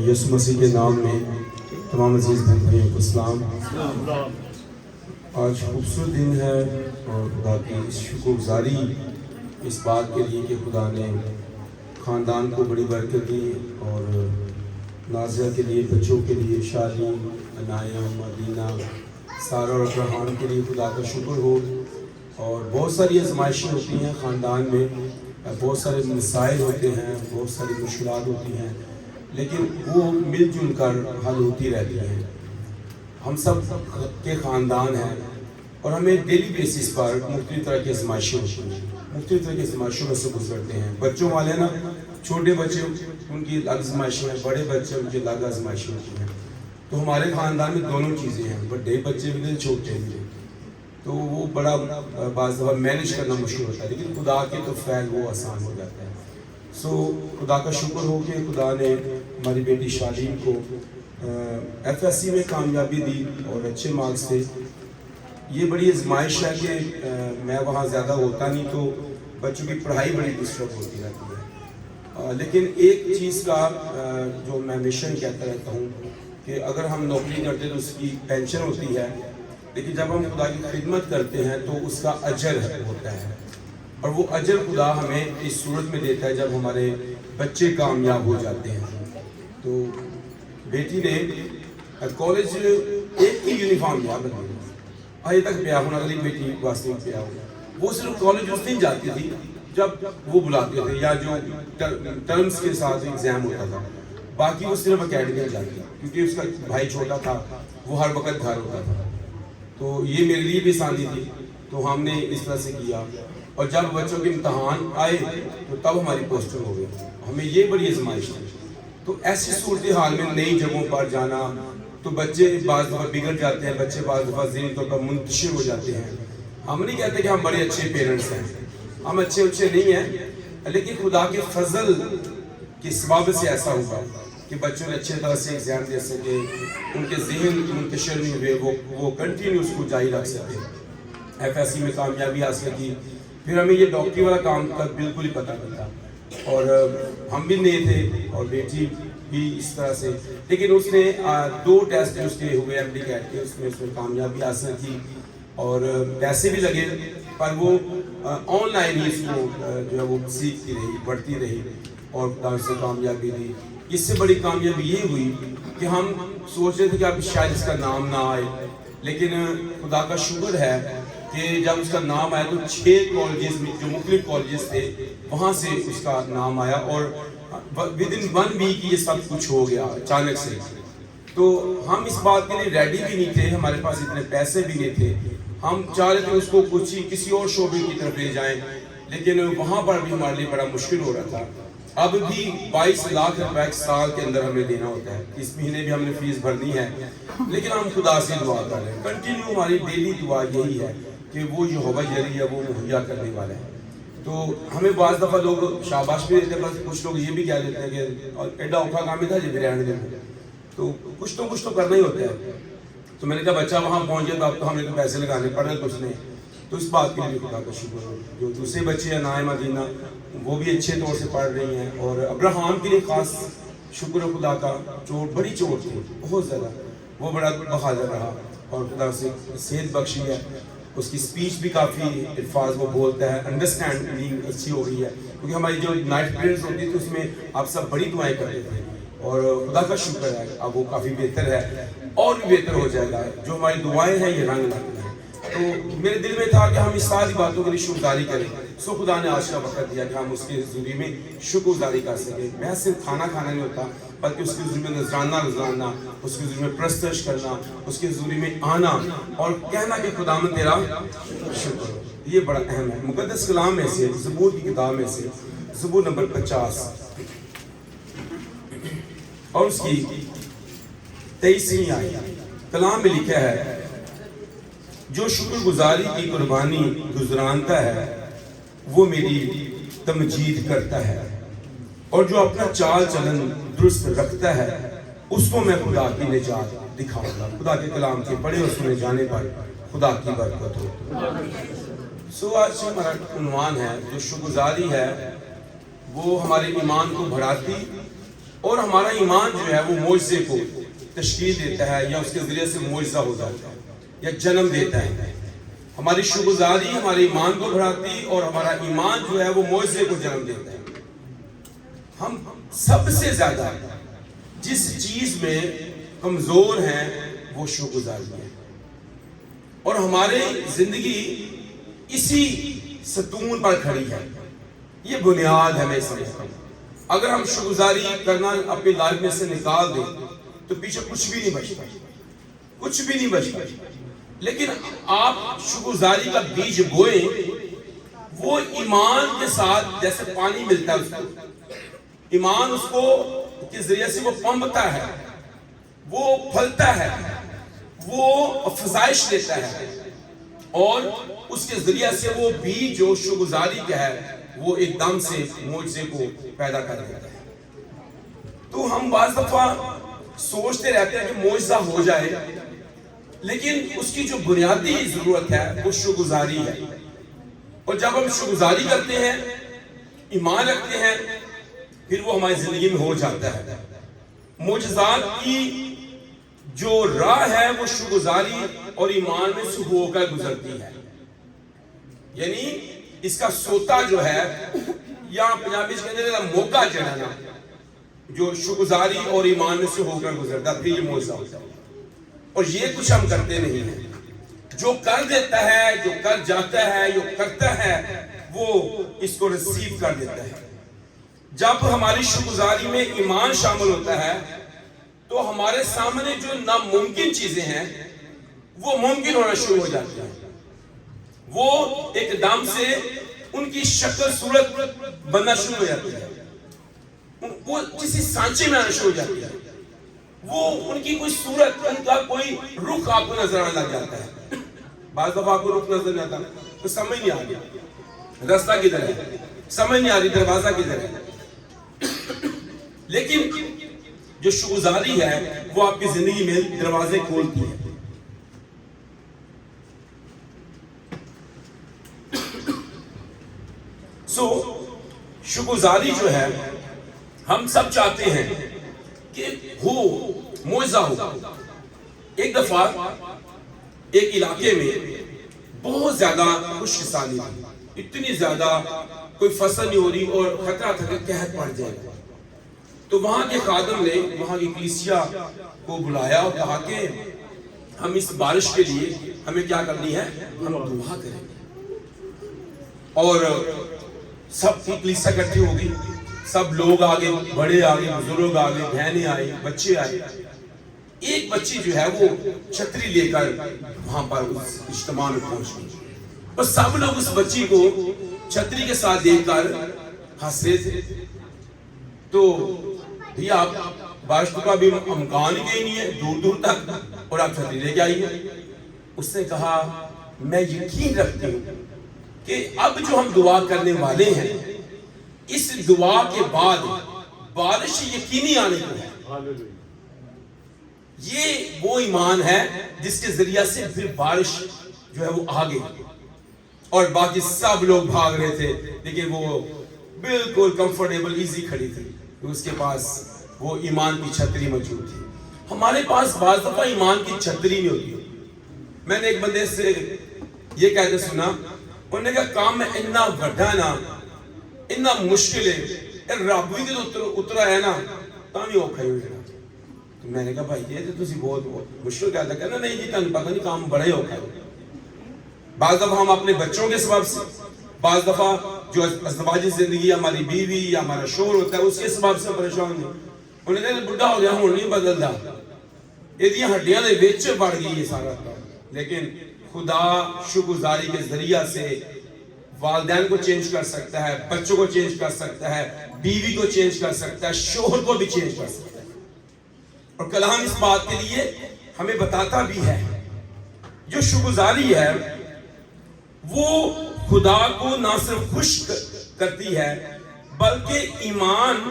یسوع مسیح کے نام میں تمام عزیز بہن بھائیوں کو سلام۔ آج خوبصورت دن ہے اور خدا کی شکر گزاری اس بات کے لیے کہ خدا نے خاندان کو بڑی برکت دی اور نازیہ کے لیے، بچوں کے لیے، شادی، عنایہ، مدینہ، سارہ اور ابراہیم کے لیے خدا کا شکر ہو۔ اور بہت ساری آزمائشیں ہوتی ہیں خاندان میں، بہت سارے مسائل ہوتے ہیں، بہت ساری مشکلات ہوتی ہیں، لیکن وہ مل جل کر حل ہوتی رہتی ہیں۔ ہم سب کے خاندان ہیں اور ہمیں ڈیلی بیسس پر مختلف طرح کی آزمائشیں ہوتی ہیں، مختلف طرح کی آزمائشوں میں سے گزرتے ہیں۔ بچوں والے نا، چھوٹے بچے ان کی الگ آزمائشیں ہیں، بڑے بچے ان کی الگ آزمائشیں ہوتی ہیں۔ تو ہمارے خاندان میں دونوں چیزیں ہیں، بڑے بچے بھی ہیں، چھوٹے بھی ہیں، تو وہ بڑا بعض دفعہ مینیج کرنا مشکل ہوتا ہے، لیکن خدا کے تو فعل وہ آسان ہو جاتا ہے۔ خدا کا شکر ہو کہ خدا نے ہماری بیٹی شالین کو FSC میں کامیابی دی اور اچھے مارکس سے۔ یہ بڑی آزمائش ہے کہ میں وہاں زیادہ ہوتا نہیں تو بچوں کی پڑھائی بڑی ڈسٹرب ہوتی رہتی ہے، لیکن ایک چیز کا جو میں ہمیشہ کہتا رہتا ہوں کہ اگر ہم نوکری کرتے تو اس کی پینشن ہوتی ہے، لیکن جب ہم خدا کی خدمت کرتے ہیں تو اس کا اجر ہوتا ہے، اور وہ اجر خدا ہمیں اس صورت میں دیتا ہے جب ہمارے بچے کامیاب ہو جاتے ہیں۔ تو بیٹی نے کالج ایک ہی یونیفارم یاد رکھی آج تک پیا ہونا، اگلی بیٹی واسطے میں پیا ہوگا، وہ صرف کالج اس دن جاتی تھی جب وہ بلاتے تھے یا جو ٹرمز کے ساتھ ایگزام ہوتا تھا، باقی وہ صرف اکیڈمی میں جاتی تھی کیونکہ اس کا بھائی چھوٹا تھا، وہ ہر وقت گھر ہوتا تھا۔ تو یہ میرے لیے بھی آسانی تھی، تو ہم نے اس طرح سے کیا، اور جب بچوں کے امتحان آئے تو تب ہماری پوسٹنگ ہو گئی۔ ہمیں یہ بڑی آزمائش ہے۔ تو ایسی صورتحال میں نئی جگہوں پر جانا تو بچے بعض دفعہ بگڑ جاتے ہیں، بچے بعض دفعہ ذہنی طور پر منتشر ہو جاتے ہیں۔ ہم نہیں کہتے کہ ہم بڑے اچھے پیرنٹس ہیں، ہم اچھے نہیں ہیں، لیکن خدا کے فضل کے سبب سے ایسا ہوا کہ بچوں نے اچھے طرح سے ایگزام دے سکے، ان کے ذہن منتشر نہیں ہوئے، وہ کنٹینیو اس کو جاری رکھ سکے، FSC میں کامیابی حاصل کی۔ پھر ہمیں یہ ڈاکٹری والا کام کا بالکل ہی پتہ نہیں تھا، اور ہم بھی نئے تھے اور بیٹی بھی اس طرح سے، لیکن اس نے 2 ٹیسٹ اس کے ہوئے MD-CAT کے، اس میں کامیابی حاصل کی اور پیسے بھی لگے، پر وہ آن لائن ہی اس کو جو ہے وہ سیکھتی رہی، پڑھتی رہی اور خدا سے کامیابی دی۔ اس سے بڑی کامیابی یہ ہوئی کہ ہم سوچ رہے تھے کہ اب شاید اس کا نام نہ آئے، لیکن خدا کا شکر ہے کہ جب اس کا نام آیا تو 6 کالجز میں جو مختلف کالجز تھے وہاں سے اس کا نام آیا، اور within 1 week یہ سب کچھ ہو گیا اچانک سے۔ تو ہم اس بات کے لیے ریڈی بھی نہیں تھے، ہمارے پاس اتنے پیسے بھی نہیں تھے، ہم چاہ رہے تھے اس کو کسی اور شعبے کی طرف لے جائیں، لیکن وہاں پر بھی ہمارے لیے بڑا مشکل ہو رہا تھا۔ اب بھی 22 لاکھ روپے ایک سال کے اندر ہمیں دینا ہوتا ہے، اس مہینے بھی ہم نے فیس بھرنی ہے، لیکن ہم خدا سے دعا کر رہے ہیں، کنٹینیو ہماری ڈیلی دعا یہی ہے کہ وہ یہوہ جلی ہے، وہ مہیا کرنے والا ہے۔ تو ہمیں بعض دفعہ لوگ شاباش بھی دیتے ہیں، بس کچھ لوگ یہ بھی کہہ دیتے ہیں کہ ایڈا اوکھا کام ہی تھا جب رہنے دیں، تو کچھ تو کرنا ہی ہوتا ہے۔ تو میں نے کہا بچہ وہاں پہنچ گیا تو اب تو ہم نے تو پیسے لگانے پڑے تو اس نے، تو اس بات کے لیے خدا کا شکر ہو۔ جو دوسرے بچے ہیں نائمہ، مدینہ، وہ بھی اچھے طور سے پڑھ رہی ہیں، اور ابراہیم کے لیے خاص شکر ہے خدا کا، بڑی چوٹ تھی بہت زیادہ، وہ بڑا بہادر رہا اور خدا سے صحت بخشی ہے، اس کی سپیچ بھی کافی الفاظ وہ بولتا ہے، انڈرسٹینڈنگ اچھی ہو گئی ہے، کیونکہ ہماری جو نائٹ پریئرز ہوتی تھی اس میں آپ سب بڑی دعائیں کرتے تھے، اور خدا کا شکر ہے اب وہ کافی بہتر ہے، اور بھی بہتر ہو جائے گا۔ جو ہماری دعائیں ہیں یہ رنگ لاتی ہیں۔ تو میرے دل میں تھا کہ ہم اس ساری باتوں کے لیے شکر گزاری کریں، خدا نے آج کا وقت دیا کہ ہم اس کے حضوری میں شکر گزاری کر سکیں۔ میں صرف کھانا نہیں ہوتا، بلکہ اس کے حضوری میں نذرانہ گزارنا، اس کے حضوری میں پرستش کرنا، اس کے حضوری میں آنا اور کہنا کہ خداوند تیرا شکر، یہ بڑا اہم ہے۔ مقدس کلام میں سے، زبور کی کتاب میں سے، زبور نمبر 50 اور اس کی 23ویں آیت، کلام میں لکھا ہے، جو شکر گزاری کی قربانی گزرانتا ہے وہ میری تمجید کرتا ہے، اور جو اپنا چال چلن درست رکھتا ہے اس کو میں خدا کی نجات دکھاؤں گا۔ خدا کے کلام کے پڑھے اور سنے جانے پر خدا کی برکت ہو۔ آج ہمارا عنوان ہے جو شکر گزاری ہے وہ ہمارے ایمان کو بڑھاتی اور ہمارا ایمان جو ہے وہ معجزے کو تشکیل دیتا ہے یا اس کے ذریعے سے معجزہ ہو جاتا ہے یا جنم دیتا ہے. ہماری شکرگزاری ہمارے ایمان کو بڑھاتی اور ہمارا ایمان جو ہے وہ معجزے کو جنم دیتا ہے. ہم سب سے زیادہ جس چیز میں کمزور ہیں وہ شکرگزاری ہے اور ہماری زندگی اسی ستون پر کھڑی ہے. یہ بنیاد ہے. میں سمجھتا ہوں اگر ہم شکرگزاری کرنا اپنی لائف میں سے نکال دیں تو پیچھے کچھ بھی نہیں بچتا, کچھ بھی نہیں بچتا. لیکن آپ شکرگزاری کا بیج بوئیں, وہ ایمان کے ساتھ جیسے پانی ملتا ہے اس کو, ایمان اس کو کے ذریعے سے وہ پنپتا ہے, وہ پھلتا ہے, وہ فزائش لیتا ہے اور اس کے ذریعے سے وہ بیج جو شکرگزاری کا ہے وہ ایک دم سے معجزے کو پیدا کر دیتا ہے. تو ہم بعض دفعہ سوچتے رہتے ہیں کہ معجزہ ہو جائے, لیکن اس کی جو بنیادی ضرورت ہے وہ شکرگزاری ہے. اور جب ہم شکرگزاری کرتے ہیں, ایمان رکھتے ہیں, پھر وہ ہماری زندگی میں ہو جاتا ہے. معجزات کی جو راہ ہے وہ شکرگزاری اور ایمان میں سے ہو کر گزرتی ہے. یعنی اس کا سوتا جو ہے یا پنجابی سے کہتے ہیں موقع چڑھانا, جو شکرگزاری اور ایمان میں سے ہو کر گزرتا پھر یہ معجزہ ہوتا ہے. اور یہ کچھ ہم کرتے نہیں ہیں. جو کر دیتا ہے, جو کر جاتا ہے, جو کرتا ہے, وہ اس کو ریسیو کر دیتا ہے. جب ہماری شکرگزاری میں ایمان شامل ہوتا ہے تو ہمارے سامنے جو ناممکن چیزیں ہیں وہ ممکن ہونا شروع ہو جاتی ہیں. وہ ایک دم سے ان کی شکل صورت بننا شروع ہو جاتی ہے, وہ کسی سانچے میں آنا شروع ہو جاتی ہے, وہ ان کی کوئی صورت, ان کا کوئی رخ آپ کو نظر آنے لگ جاتا ہے. بعض دفعہ آپ کو رخ نظر نہیں آتا تو سمجھ نہیں آ گیا راستہ کدھر ہے, سمجھ نہیں آ رہی دروازہ کدھر ہے. لیکن جو شکرگزاری ہے وہ آپ کی زندگی میں دروازے کھولتی ہے. شکرگزاری جو ہے ہم سب چاہتے ہیں کہ ہو, معجزہ ہو. ایک دفعہ ایک علاقے میں بہت زیادہ خشکسالی تھی, اتنی زیادہ کوئی فصل نہیں ہو رہی اور خطرہ تھا کہ قحط پڑ جائے گا. تو وہاں کے خادم نے وہاں کی کلیسیا کو بلایا اور کہا کہ ہم اس بارش کے لیے ہمیں کیا کرنی ہے, ہم دعا کریں گے. اور سب کی کلیسیا اکٹھی ہو گئی, سب لوگ آگے, بڑے آگے, بزرگ آگے, بہنیں آئی, بچے آئے. ایک بچی جو ہے وہ چھتری لے کر وہاں پر اس اجتماع میں پہنچ گئی اور سب لوگ اس بچی کو چھتری کے ساتھ دیکھ کر ہنس رہے تھے. تو بھی آپ بارش کا بھی امکان ہی نہیں ہے دور دور تک اور آپ چھتری لے کے آئیے. اس نے کہا میں یقین رکھتی ہوں کہ اب جو ہم دعا کرنے والے ہیں اس دعا کے بعد بارش یقینی آنے کو ہے. یہ وہ ایمان ہے جس کے ذریعہ سے پھر بارش جو ہے وہ آگے, اور باقی سب لوگ بھاگ رہے تھے لیکن وہ بالکل کمفرٹیبل ایزی کھڑی تھی, اس کے پاس وہ ایمان کی چھتری موجود تھی. ہمارے پاس بعض دفعہ ایمان کی چھتری نہیں ہوتی. میں نے ایک بندے سے یہ کہتے سنا, انہوں نے کہا کام میں اتنا بڑا نا, اتنا مشکل ہے, رب بھی تو اترا ہے نا تاں بھی اوکھا ہی ہوئے گا. تو میں نے کہا بھائی یہ تو تسی بہت مشکل کہتا, کہنا نہیں جی تمہیں پتہ نہیں کام بڑا ہی اوکھا ہے. بعض دفعہ ہم اپنے بچوں کے سبب سے, بعض دفعہ جو ازدواجی زندگی ہماری بیوی یا ہمارا شوہر ہوتا ہے اس کے سبب سے پریشان ہیں. انہیں کہا بڑھا ہو گیا ہوں نہیں بدلتا, یہ ہڈیاں دے وچ بڑھ گئی یہ سارا. لیکن خدا شکرگزاری کے ذریعہ سے والدین کو چینج کر سکتا ہے, بچوں کو چینج کر سکتا ہے, بیوی کو چینج کر سکتا ہے, شوہر کو بھی چینج کر سکتا ہے. اور کلام اس بات کے لیے ہمیں بتاتا بھی ہے جو شکرگزاری ہے وہ خدا کو نہ صرف خوش کرتی ہے بلکہ ایمان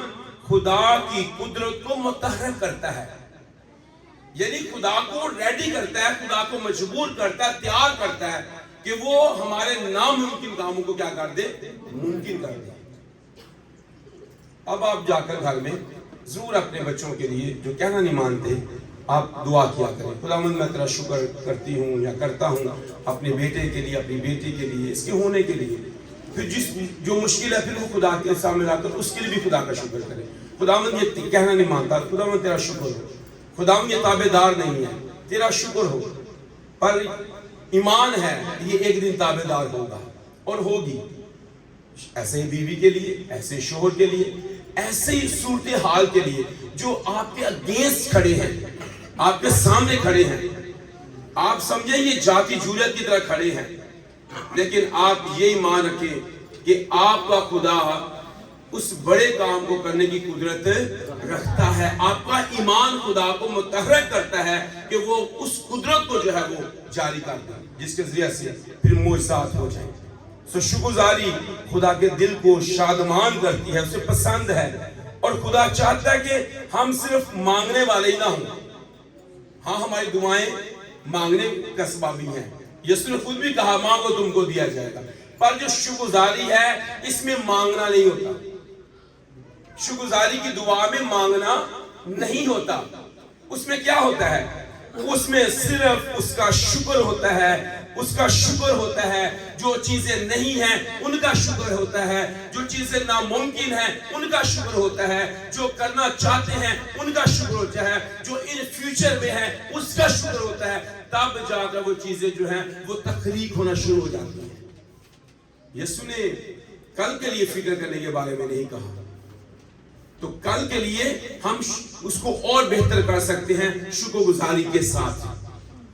خدا کی قدرت کو متحرک کرتا ہے. یعنی خدا کو ریڈی کرتا ہے, خدا کو مجبور کرتا ہے, تیار کرتا ہے کہ وہ ہمارے ناممکن کاموں کو کیا کر دے, ممکن کر دے. اب آپ جا کر گھر میں ضرور اپنے بچوں کے لیے جو کہنا نہیں مانتے آپ دعا کیا کریں، خداوند میں تیرا شکر کرتی ہوں یا کرتا ہوں اپنے بیٹے کے لیے، اپنی بیٹی کے لیے، اس کے ہونے کے لیے. پھر جو مشکل ہے پھر وہ خدا کے سامنے لا کر اس کے لیے بھی خدا کا شکر کرے. خداوند یہ کہنا نہیں مانتا، خداوند تیرا شکر ہو. خداوند یہ تابع دار نہیں ہے، تیرا شکر ہو. پر ایمان ہے یہ ایک دن تابع دار ہوگا اور ہوگی. ایسے ہی بیوی کے لیے، ایسے ہی شوہر کے لیے، ایسے ہی صورتحال کے لیے جو آپ کے اگینسٹ کھڑے ہیں، آپ کے سامنے کھڑے ہیں. آپ سمجھیں یہ جاتی جولیت کی طرح کھڑے ہیں، لیکن آپ یہ ایمان رکھیں کہ آپ کا خدا اس بڑے کام کو کرنے کی قدرت رکھتا ہے. آپ کا ایمان خدا کو متحرک کرتا ہے کہ وہ اس قدرت کو جو ہے وہ جاری کر دے، جس کے ذریعے سے پھر معجزات ہو جائیں. سو شکرگزاری خدا کے دل کو شادمان کرتی ہے، اسے پسند ہے. اور خدا چاہتا ہے کہ ہم صرف مانگنے والے ہی نہ ہوں. ہاں ہماری دعائیں مانگنے کا سبب بھی ہیں. یسوع نے خود بھی کہا مانگو تم کو دیا جائے گا. پر جو شکرگزاری ہے اس میں مانگنا نہیں ہوتا. شکرگزاری کی دعا میں مانگنا نہیں ہوتا. اس میں کیا ہوتا ہے؟ اس میں صرف اس کا شکر ہوتا ہے. اس کا شکر ہوتا ہے. جو چیزیں نہیں ہیں ان کا شکر ہوتا ہے. جو چیزیں ناممکن ہیں ان کا شکر ہوتا ہے. جو کرنا چاہتے ہیں ان کا شکر ہوتا ہے. جو ان فیوچر میں ہے اس کا شکر ہوتا ہے. تب جا کر وہ چیزیں جو ہیں وہ تخلیق ہونا شروع ہو جاتی ہیں. یسوع نے کل کے لیے فکر کرنے کے بارے میں نہیں کہا. تو کل کے لیے ہم اس کو اور بہتر کر سکتے ہیں شکر گزاری کے ساتھ.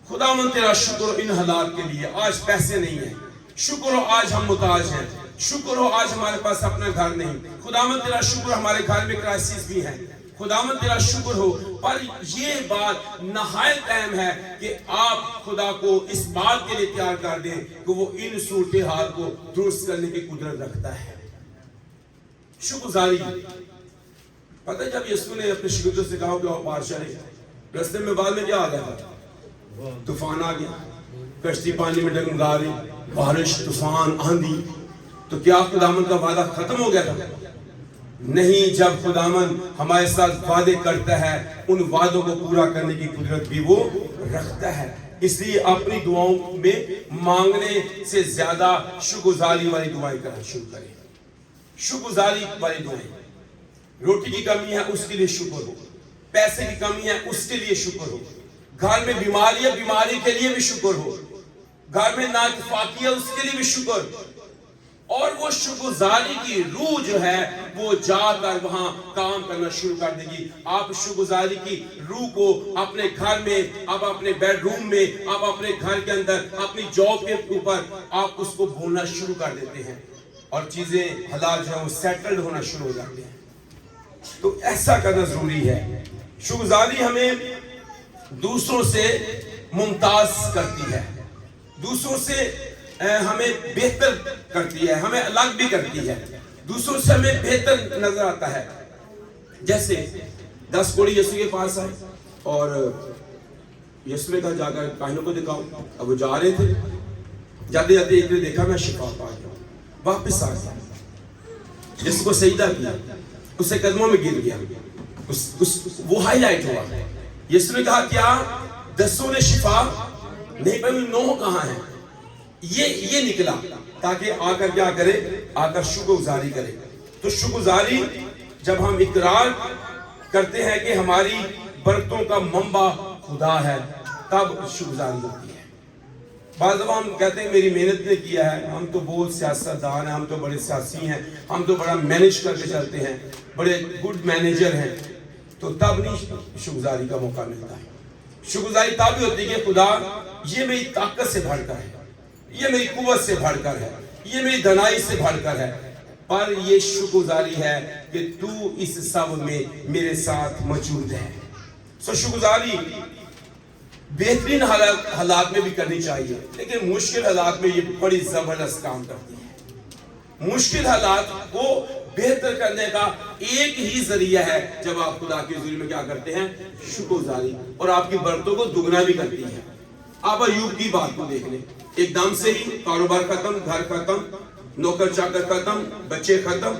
خداوند تیرا شکر ان حالات کے لیے. آج پیسے نہیں ہیں، شکر ہو آج ہم محتاج ہیں. شکر ہو آج ہمارے پاس اپنا گھر نہیں. خداوند تیرا شکر ہمارے گھر میں کرائسس بھی ہیں. خداوند تیرا شکر ہو. پر یہ بات نہایت اہم ہے کہ آپ خدا کو اس بات کے لیے تیار کر دیں کہ وہ ان صورتحال کو درست کرنے کی قدرت رکھتا ہے. شکرگزاری پتہ ہے جب یسوع نے اپنے شاگردوں سے کہا کہ آؤ پار چلیں، راستے میں بعد میں کیا آ گیا؟ طوفان آ گیا، کشتی پانی میں ڈگمگا رہی، بارش، طوفان، آندھی. تو کیا خداوند کا وعدہ ختم ہو گیا تھا؟ نہیں. جب خداوند ہمارے ساتھ وعدے کرتا ہے ان وعدوں کو پورا کرنے کی قدرت بھی وہ رکھتا ہے. اس لیے اپنی دعاؤں میں مانگنے سے زیادہ شکرگزاری والی دعائیں کرنا شروع کریں. شکرگزاری والی دعائیں. روٹی کی کمی ہے اس کے لیے شکر ہو. پیسے کی کمی ہے اس کے لیے شکر ہو. گھر میں بیماری ہے بیماری کے لیے بھی شکر ہو. گھر میں نااتفاقی ہے اس کے لیے بھی شکر. اور وہ شکرگزاری کی روح جو ہے وہ جا کر وہاں کام کرنا شروع کر دے گی. آپ شکرگزاری کی روح کو اپنے گھر میں، آپ اپنے بیڈ روم میں، آپ اپنے گھر کے اندر، اپنی جاب کے اوپر آپ اس کو بولنا شروع کر دیتے ہیں اور چیزیں حالات جو ہیں وہ سیٹلڈ ہونا شروع ہو جاتے ہیں. تو ایسا کرنا ضروری ہے. شکرگزاری ہمیں دوسروں سے ممتاز کرتی ہے، دوسروں سے ہمیں بہتر کرتی ہے، ہمیں الگ بھی کرتی ہے، دوسروں سے ہمیں بہتر نظر آتا ہے. جیسے 10 کوڑی یسوع کے پاس آئے اور یسوع نے کہا جا کر کاہنوں کو دکھاؤ. اب وہ جا رہے تھے، جاتے جاتے ایک نے دیکھا میں شفا پا گیا. واپس آ گیا، جس کو سجدہ کیا اسے قدموں میں گر گیا. وہ ہائی لائٹ ہوا. یسوع نے کہا کیا 10 نے شفا نہیں پائی؟ 9 کہاں ہیں؟ یہ نکلا تاکہ آ کر کیا کرے؟ آ کر شکرگزاری کرے. تو شکرگزاری جب ہم اقرار کرتے ہیں کہ ہماری برکتوں کا منبع خدا ہے تب شکرگزاری ہوتی ہے. بعض دفعہ ہم کہتے ہیں میری محنت نے کیا ہے، ہم تو بہت سیاستدان ہیں، ہم تو بڑے سیاسی ہیں، ہم تو بڑا مینیج کر کے چلتے ہیں، بڑے گڈ مینیجر ہیں. تو تب نہیں شکرگزاری کا موقع ملتا ہے. شکرگزاری تب ہی ہوتی ہے کہ خدا یہ میری طاقت سے بڑھ کر ہے، یہ میری قوت سے بڑھ کر ہے، یہ میری دنائی سے بڑھ کر ہے، پر یہ شکرگزاری ہے کہ تو اس سب میں میرے ساتھ موجود ہے. سو شکرگزاری بہترین حالات میں بھی کرنی چاہیے، لیکن مشکل حالات میں یہ بڑی زبردست کام کرتی ہے. مشکل حالات کو بہتر کرنے کا ایک ہی ذریعہ ہے جب آپ خدا کے حضور میں کیا کرتے ہیں؟ شکرگزاری. اور آپ کی برکتوں کو دگنا بھی کرتی ہے. آپ ایوب کی بات کو دیکھ لیں، ایک دم سے ہی کاروبار ختم، گھر ختم، نوکر چاکر ختم، بچے ختم،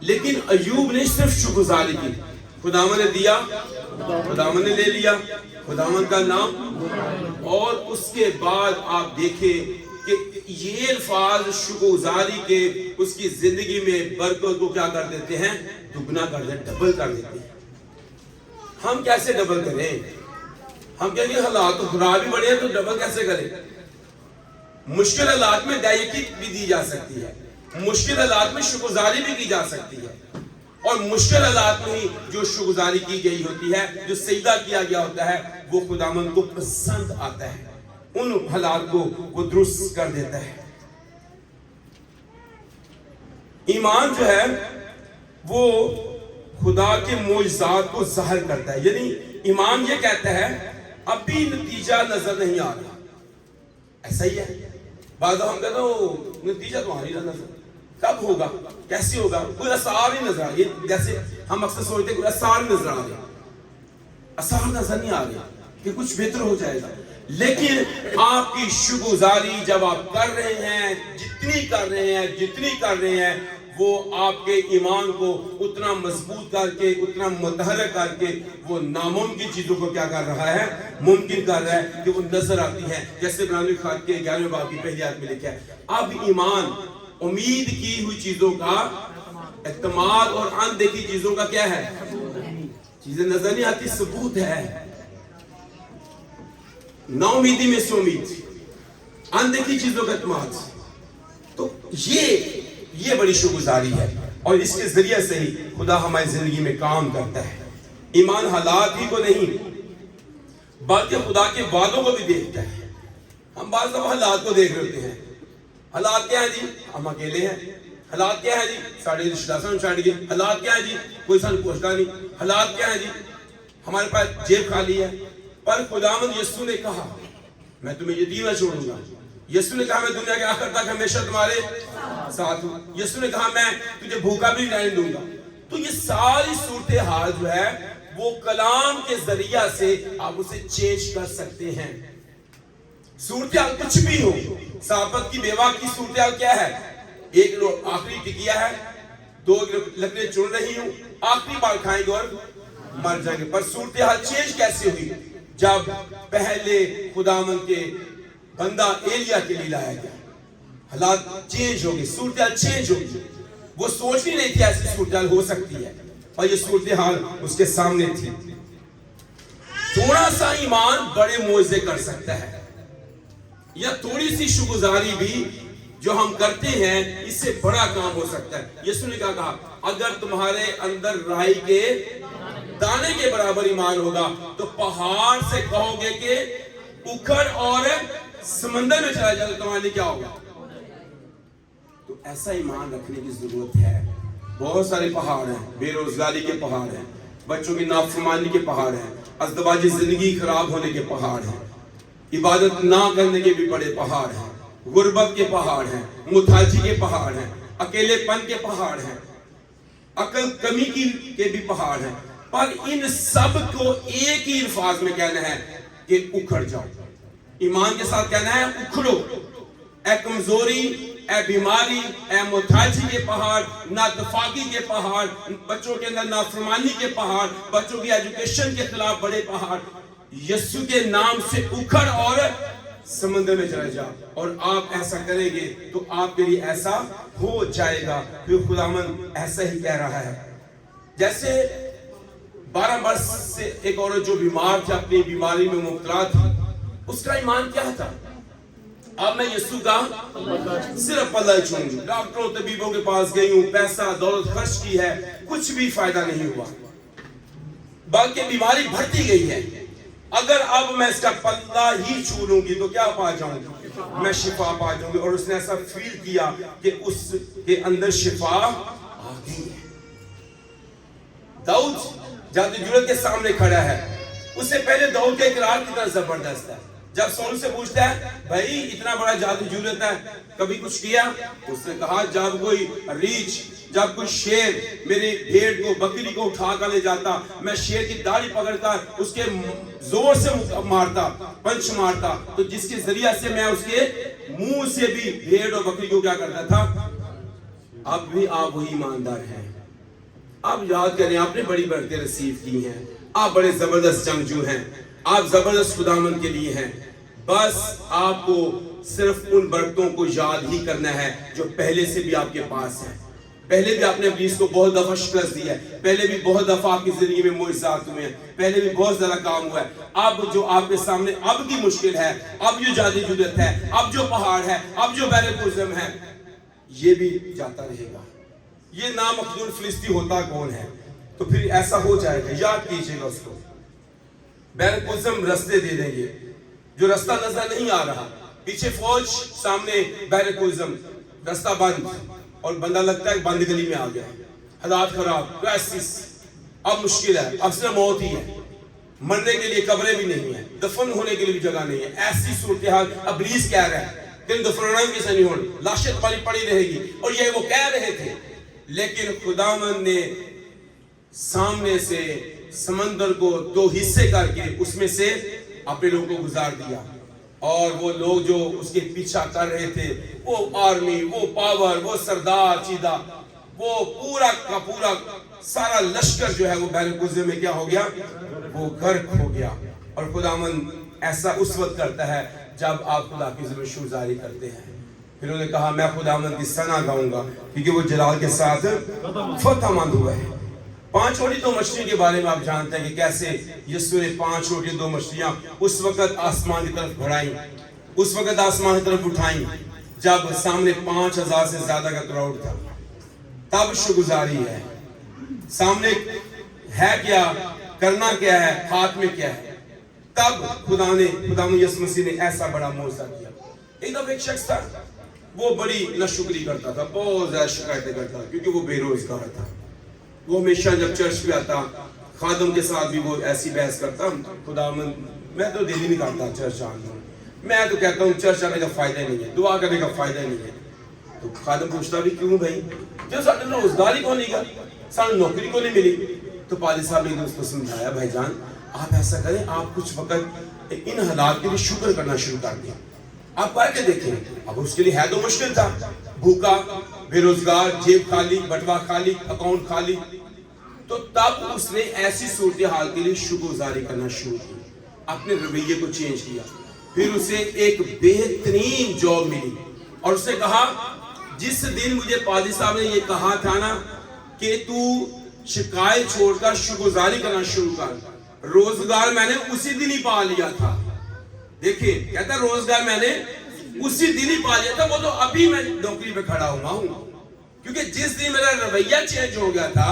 لیکن ایوب نے صرف شکرگزاری کی. خداوند نے دیا، خداوند نے لے لیا، خداوند کا نام۔ اور اس کے بعد آپ دیکھیں کہ یہ الفاظ شکرگزاری کے اس کی زندگی میں برکت کو کیا کر دیتے ہیں؟ دگنا کر دیتے ہیں، ڈبل کر دیتے ہیں۔ ہم کیسے ڈبل کریں؟ ہم کہیں گے حالات تو خراب ہی بڑے ہیں تو ڈبل کیسے کریں؟ مشکل حالات میں دائیکی بھی دی جا سکتی ہے، مشکل حالات میں شکرگزاری بھی کی جا سکتی ہے، اور مشکل حالات میں ہی جو شکرگزاری کی گئی ہوتی ہے، جو سجدہ کیا گیا ہوتا ہے، وہ خداوند کو پسند آتا ہے، ان حالات کو وہ درست کر دیتا ہے۔ ایمان جو ہے وہ خدا کے معجزات کو ظاہر کرتا ہے، یعنی ایمان یہ کہتا ہے ابھی نتیجہ نظر نہیں آ رہا، ایسا ہی ہے۔ بعد ہم کہتے ہیں نتیجہ تو آ نہیں رہا نظر، کب ہوگا، کیسے ہوگا، کوئی اثار نہیں نظر آ رہا۔ جیسے ہم اکثر سوچتے ہیں کوئی اثار نظر آ رہا، اثار نظر نہیں آ رہا کہ کچھ بہتر ہو جائے گا، لیکن آپ کی شکرگزاری جب آپ کر رہے ہیں، جتنی کر رہے ہیں وہ آپ کے ایمان کو اتنا مضبوط کر کے، اتنا متحرک کر کے وہ ناممکن چیزوں کو کیا کر رہا ہے؟ ممکن کر رہا ہے کہ وہ نظر آتی ہیں۔ جیسے عبرانیوں خط کے 11ویں باب کی پہلی آیت میں لکھا ہے، اب ایمان امید کی ہوئی چیزوں کا اعتماد اور اندیکھی چیزوں کا کیا ہے؟ چیزیں نظر نہیں آتی، ثبوت ہے۔ نا امیدی میں سے امید، اندیکھی چیزوں کا اعتماد۔ تو یہ بڑی شکرگزاری ہے، اور اس کے ذریعے سے ہی خدا ہماری زندگی میں کام کرتا ہے۔ ایمان حالات ہی کو نہیں بلکہ خدا کے وعدوں کو بھی دیکھتا ہے۔ ہم بعض دفعہ حالات کو دیکھ رہے ہوتے ہیں، حالات کیا ہے جی؟ ہم اکیلے ہیں۔ حالات کیا ہے جی؟ ساڑھے رشتہ دار چھوڑ گئے۔ حالات کیا ہے جی؟ کوئی سن پوچھتا نہیں۔ حالات کیا ہے جی؟ ہمارے پاس جیب خالی ہے۔ پر خداوند یسوع نے کہا میں تمہیں یتیم نہ چھوڑوں گا۔ یسوع نے کہا میں دنیا کے آخر تک ہمیشہ تمہارے ساتھ ہوں۔ یسوع نے کہا میں تجھے بھوکا بھی نہیں دوں گا۔ تو یہ ساری صورتحال جو ہے وہ کلام کے ذریعہ سے آپ اسے چینج کر سکتے ہیں۔ صورتحال کچھ بھی ہو، صحابت کی بیوہ کی صورتحال کیا ہے؟ ایک لوگ آخری ٹکیا ہے، 2 لکڑیں چن رہی ہوں، آخری بار کھائیں گے اور مر جائیں گے۔ پر صورتحال چینج کیسے ہوئی؟ جب پہلے خداوند کے بندہ ایلیا کے لیے لایا گیا، حالات چینج ہو گئے، صورتحال چینج ہو گئی۔ وہ سوچ ہی نہیں تھی ایسی صورتحال ہو سکتی ہے، اور یہ صورتحال اس کے سامنے تھی۔ تھوڑا سا ایمان بڑے معجزے کر سکتا ہے، یا تھوڑی سی شکرگزاری بھی جو ہم کرتے ہیں اس سے بڑا کام ہو سکتا ہے۔ یسوع نے کیا کہا؟ اگر تمہارے اندر رائی کے دانے کے برابر ایمان ہوگا تو پہاڑ سے کہو گے کہ اکھڑ اور سمندر میں چلا جائے، تمہارے لیے کیا ہوگا؟ تو ایسا ایمان رکھنے کی ضرورت ہے۔ بہت سارے پہاڑ ہیں، بے روزگاری کے پہاڑ ہیں، بچوں کی نافرمانی کے پہاڑ ہیں، ازدواجی زندگی خراب ہونے کے پہاڑ ہیں، عبادت نہ کرنے کے بھی بڑے پہاڑ ہیں، غربت کے پہاڑ ہیں، محتاجی کے پہاڑ ہیں، اکیلے پن کے پہاڑ ہیں، عقل کمی کے بھی پہاڑ ہیں۔ پر ان سب کو ایک ہی الفاظ میں کہنا ہے کہ اکھڑ جاؤ۔ ایمان کے ساتھ کہنا ہے اکھڑو۔ اے کمزوری، اے بیماری، اے محتاجی کے پہاڑ، ناتفاقی کے پہاڑ، بچوں کے اندر نافرمانی کے پہاڑ، بچوں کی ایجوکیشن کے خلاف بڑے پہاڑ، یسوع کے نام سے اکھڑ اور سمندر میں چلا جا۔ اور آپ ایسا کریں گے تو آپ کے لیے ایسا ہو جائے گا، کیونکہ خداوند ایسا ہی کہہ رہا ہے۔ جیسے 12 برس سے ایک عورت جو بیمار تھی، اپنی بیماری میں مبتلا تھی، اس کا ایمان کیا تھا؟ اب میں یسوع کا صرف پلہ چھوؤں گی، ڈاکٹروں طبیبوں کے پاس گئی ہوں، پیسہ دولت خرچ کی ہے، کچھ بھی فائدہ نہیں ہوا، بلکہ بیماری بڑھتی گئی ہے۔ اگر اب میں اس کا پلہ ہی چھو لوں گی تو کیا پا جاؤں گی؟ میں شفا پا جاؤں گی۔ اور اس نے ایسا فیل کیا کہ اس کے اندر شفا آ گئی ہے۔ داؤد جادو جرت کے سامنے کھڑا ہے، اس سے پہلے داؤد کا اقرار کتنا زبردست ہے۔ جب سول سے پوچھتا ہے بھائی اتنا بڑا جادو جرت ہے، کبھی کچھ کیا؟ اس نے کہا جب کوئی ریچھ، جب کوئی شیر میری بھیڑ کو، بکری کو اٹھا کر لے جاتا، میں شیر کی داڑھی پکڑ کر اس کے زور سے مارتا، پنچ مارتا، تو جس کے ذریعہ سے میں اس کے منہ سے بھی بھیڑ اور بکری کو کیا کرتا تھا۔ اب بھی آپ وہی ایماندار ہیں۔ آپ یاد کریں آپ نے بڑی برکتیں ریسیو کی ہیں, آپ بڑے زبردست جنگجو ہیں, آپ زبردست خداوند کے لیے ہیں. بس آپ کو صرف ان برکتوں کو یاد ہی کرنا ہے جو پہلے سے بھی آپ کے پاس ہیں. پہلے بھی آپ نے ابلیس کو بہت دفعہ شکست دی ہے, پہلے بھی بہت دفعہ آپ کی زندگی میں معجزات ہوئے ہیں, پہلے بھی بہت زیادہ کام ہوا ہے. اب جو آپ کے سامنے اب کی مشکل ہے, اب جو جادی جدت ہے, اب جو پہاڑ ہے, اب جو بیرکوزم ہے, یہ بھی جاتا رہے گا. یہ نامخدون فلسطی ہوتا کون ہے؟ تو پھر ایسا ہو جائے گا, یاد کیجئے گا اس کو. بیرکوزم رستے دے دیں گے, جو رستہ نظر نہیں آ رہا, پیچھے فوج, سامنے بیرکوزم, رستہ بند, اور بندہ لگتا ہے بند گلی میں آ گیا, حالات خراب, کرائسس, اب مشکل ہے, اب صرف موت ہی ہے, مرنے کے لیے قبریں بھی نہیں ہیں, دفن ہونے کے لیے بھی جگہ نہیں ہے. ایسی صورتحال ابلیس کہہ رہا ہے تم دفنانا بھی کیسے نہیں ہونے, لاشیں تمہاری پڑی رہے گی, اور یہ وہ کہہ رہے تھے. لیکن خداوند نے سامنے سے سمندر کو دو حصے کر کے اس میں سے اپنے لوگوں کو گزار دیا, اور وہ لوگ جو اس کے پیچھا کر رہے تھے, وہ آرمی, وہ پاور, وہ سردار چیدہ, وہ پورا کا پورا سارا لشکر جو ہے وہ بیرکوزم میں کیا ہو گیا, وہ غرق ہو گیا. اور خداوند ایسا اس وقت کرتا ہے جب آپ خدا کی ذمہ شکرگزاری کرتے ہیں. پھر انہوں نے کہا میں خداوند کی ثنا گاؤں گا کیونکہ وہ جلال کے ساتھ فتح مند ہوا ہے. 5 روٹی 2 مچھلیوں کے بارے میں آپ جانتے ہیں کہ کیسے یسوع نے 5 روٹی 2 مچھلیاں اس وقت آسمان کی طرف بڑھائیں, اس وقت آسمان کی طرف اٹھائیں جب سامنے 5000 سے زیادہ کا کراؤڈ تھا. تب شکرگزاری ہے. سامنے ہے کیا, کرنا کیا ہے, ہاتھ میں کیا ہے. تب خداوند یسوع مسیح نے ایسا بڑا معجزہ کیا. ایک دفعہ ایک شخص تھا, وہ بڑی ناشکری کرتا تھا, بہت زیادہ شکایتیں کرتا تھا کیونکہ وہ بے روزگار تھا. وہ ہمیشہ جب چرچ پہ آتا خادم کے ساتھ بھی وہ ایسی بحث کرتا, خداوند میں تو دل ہی نہیں کرتا چرچ آنا, میں تو کہتا ہوں چرچ آنے کا فائدہ نہیں ہے, دعا کرنے کا فائدہ نہیں ہے. تو خادم پوچھتا بھی کیوں بھائی, جو ساڑھے روزگار ہی کو نہیں گا, ساڑھے نوکری کو نہیں ملی. تو پادری صاحب نے اس کو سمجھایا, بھائی جان آپ ایسا کریں, آپ کچھ وقت ان حالات کے لیے شکر کرنا شروع کر دیں, آپ کر کے دیکھیں. اب اس کے لیے ہے تو مشکل تھا, بھوکا, بے روزگار, جیب خالی, بٹوا خالی, اکاؤنٹ خالی. تو تب اس نے ایسی صورتحال کے لیے شکرگزاری کرنا شروع کی, اپنے رویے کو چینج کیا. پھر اسے ایک بہترین جاب ملی, اور اس نے کہا جس دن مجھے پادری صاحب نے یہ کہا تھا نا کہ تو شکایت چھوڑ کر شکرگزاری کرنا شروع کر, روزگار میں نے اسی دن ہی پا لیا تھا. دیکھیں کہتا روزگار میں نے اسی دن ہی پا لیا تھا, وہ تو ابھی میں نوکری پہ کھڑا ہوا ہوں. کیونکہ جس دن میرا رویہ چینج ہو گیا تھا,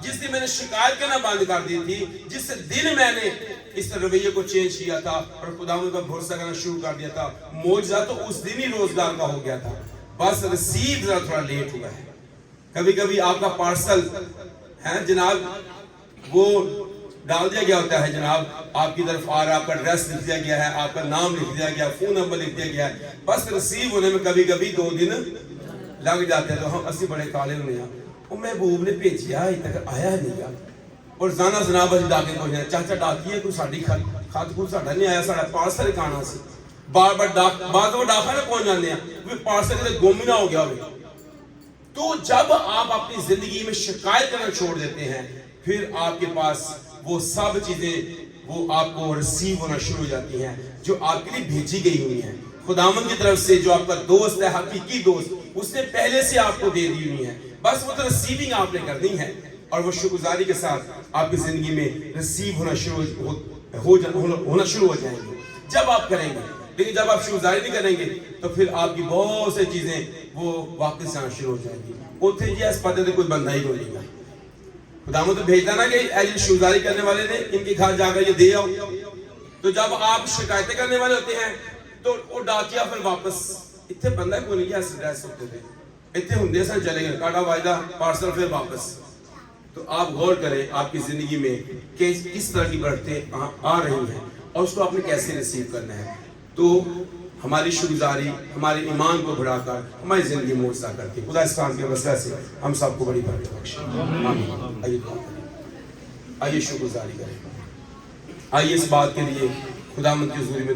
جس دن میں نے شکایت کرنا بند کر دی تھی, جس دن میں نے اس رویے کو چینج کیا تھا اور خداوند پر بھروسہ کرنا شروع کر دیا تھا, معجزہ تو اس دن ہی روزگار کا ہو گیا تھا. بس رسید ذرا تھوڑا لیٹ ہوا ہے. کبھی کبھی آپ کا پارسل ہے جناب, وہ ڈال دیا گیا ہوتا ہے جناب, آپ کی طرف آ رہا, آپ کا ایڈریس لکھ دیا گیا ہے, آپ کا نام لکھ دیا گیا, فون نمبر لکھ دیا گیا ہے, بس ریسیو ہونے میں کبھی کبھی 2 دن لگ جاتے ہیں. تو ہم اسی بڑے کالے ہونے ہیں, وہ محبوب نے بھیجیا ابھی تک آیا نہیں گا, اور زانا جناب اسی ڈاکے کو جائے, چاچا ڈاکی ہے کوئی ساڑی خط کو ساڑا نہیں آیا, ساڑا پارسل کھانا سے بار بار بعد وہ ڈاکہ نہ پہنچ جانے ہیں, وہ پارسل کے گم ہی نہ ہو گیا ہوئے. تو جب آپ اپنی زندگی میں شکایت کرنا چھوڑ دیتے ہیں, پھر آپ کے پاس وہ سب چیزیں وہ آپ کو ریسیو ہونا شروع ہو جاتی ہیں جو آپ کے لیے بھیجی گئی ہوئی ہیں خداوند کی طرف سے. جو آپ کا دوست ہے, حقیقی دوست, اس نے پہلے سے آپ کو دے دی ہوئی ہیں, بس وہ تو ریسیونگ آپ نے کرنی ہے, اور وہ شکرگزاری کے ساتھ آپ کی زندگی میں ریسیو ہونا شروع ہو جائیں گے جب آپ کریں گے. لیکن جب آپ شکرگزاری نہیں کریں گے تو پھر آپ کی بہت سی چیزیں وہ واپس آنا شروع ہو جائیں گی. اتنے جی اس پتے سے کوئی بندہ ہی کو نہیں گا. خداوند تو بھیجتا نا کہ ایسی شکرگزاری کرنے والے نے ان کے گھر جا کر یہ دے آؤ. تو جب آپ شکایتیں کرنے والے ہوتے ہیں تو وہ ڈاکیا پھر واپس اتنے بندہ کو نہیں گیا, ایڈریس ہوتے تھے اتنے ہندے سن چلے گئے, کاٹا وائدہ پارسل پھر واپس. تو آپ غور کریں آپ کی زندگی میں کہ کس طرح کی برکتیں آ رہی ہیں اور اس کو آپ نے کیسے ریسیو کرنا ہے. تو ہماری شکرگزاری ہمارے ایمان کو بڑھا کر ہماری زندگی معجزہ کرتی ہے. خدا اس کام کے وسیلہ سے ہم سب کو بڑی برکت بخشے. آمین. آئیے شکرگزاری کریں, آئیے اس بات کے لیے خداوند کی حضوری میں